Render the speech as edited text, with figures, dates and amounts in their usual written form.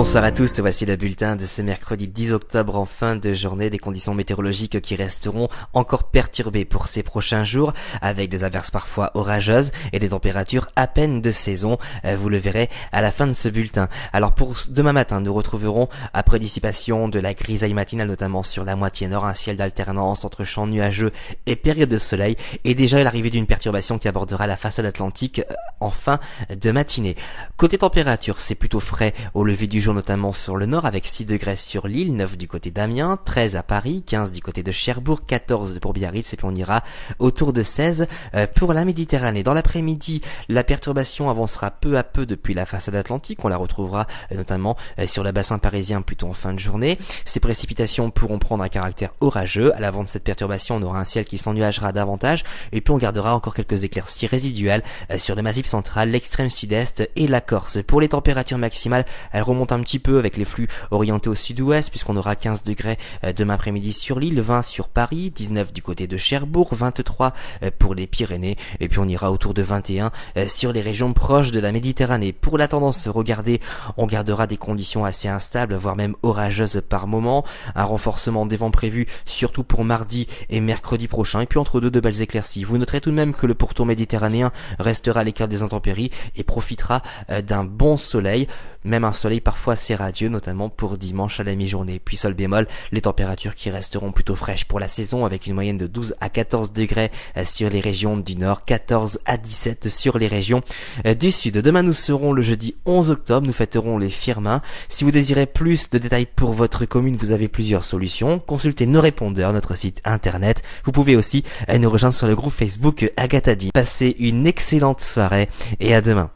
Bonsoir à tous, voici le bulletin de ce mercredi 10 octobre en fin de journée, des conditions météorologiques qui resteront encore perturbées pour ces prochains jours, avec des averses parfois orageuses et des températures à peine de saison, vous le verrez à la fin de ce bulletin. Alors pour demain matin, nous retrouverons après dissipation de la grisaille matinale, notamment sur la moitié nord, un ciel d'alternance entre champs nuageux et période de soleil, et déjà l'arrivée d'une perturbation qui abordera la façade atlantique en fin de matinée. Côté température, c'est plutôt frais au lever du jour, notamment sur le nord, avec 6 degrés sur l'île, 9 du côté d'Amiens, 13 à Paris, 15 du côté de Cherbourg, 14 pour Biarritz, et puis on ira autour de 16 pour la Méditerranée. Dans l'après-midi, la perturbation avancera peu à peu depuis la façade atlantique. On la retrouvera notamment sur le bassin parisien plutôt en fin de journée. Ces précipitations pourront prendre un caractère orageux. À l'avant de cette perturbation, on aura un ciel qui s'ennuagera davantage, et puis on gardera encore quelques éclaircies résiduelles sur le massif central, l'extrême sud-est et la Corse. Pour les températures maximales, elles remontent un petit peu avec les flux orientés au sud-ouest, puisqu'on aura 15 degrés demain après-midi sur l'île, 20 sur Paris, 19 du côté de Cherbourg, 23 pour les Pyrénées, et puis on ira autour de 21 sur les régions proches de la Méditerranée. Pour la tendance, regardez, on gardera des conditions assez instables, voire même orageuses par moment, un renforcement des vents prévu surtout pour mardi et mercredi prochain, et puis entre deux de belles éclaircies. Vous noterez tout de même que le pourtour méditerranéen restera à l'écart des intempéries et profitera d'un bon soleil, même un soleil parfois assez radieux, notamment pour dimanche à la mi-journée. Puis sol bémol, les températures qui resteront plutôt fraîches pour la saison, avec une moyenne de 12 à 14 degrés sur les régions du nord, 14 à 17 sur les régions du sud. Demain nous serons le jeudi 11 octobre, nous fêterons les Firmins. Si vous désirez plus de détails pour votre commune, vous avez plusieurs solutions. Consultez nos répondeurs, notre site internet. Vous pouvez aussi nous rejoindre sur le groupe Facebook Agatha Dit. Passez une excellente soirée et à demain.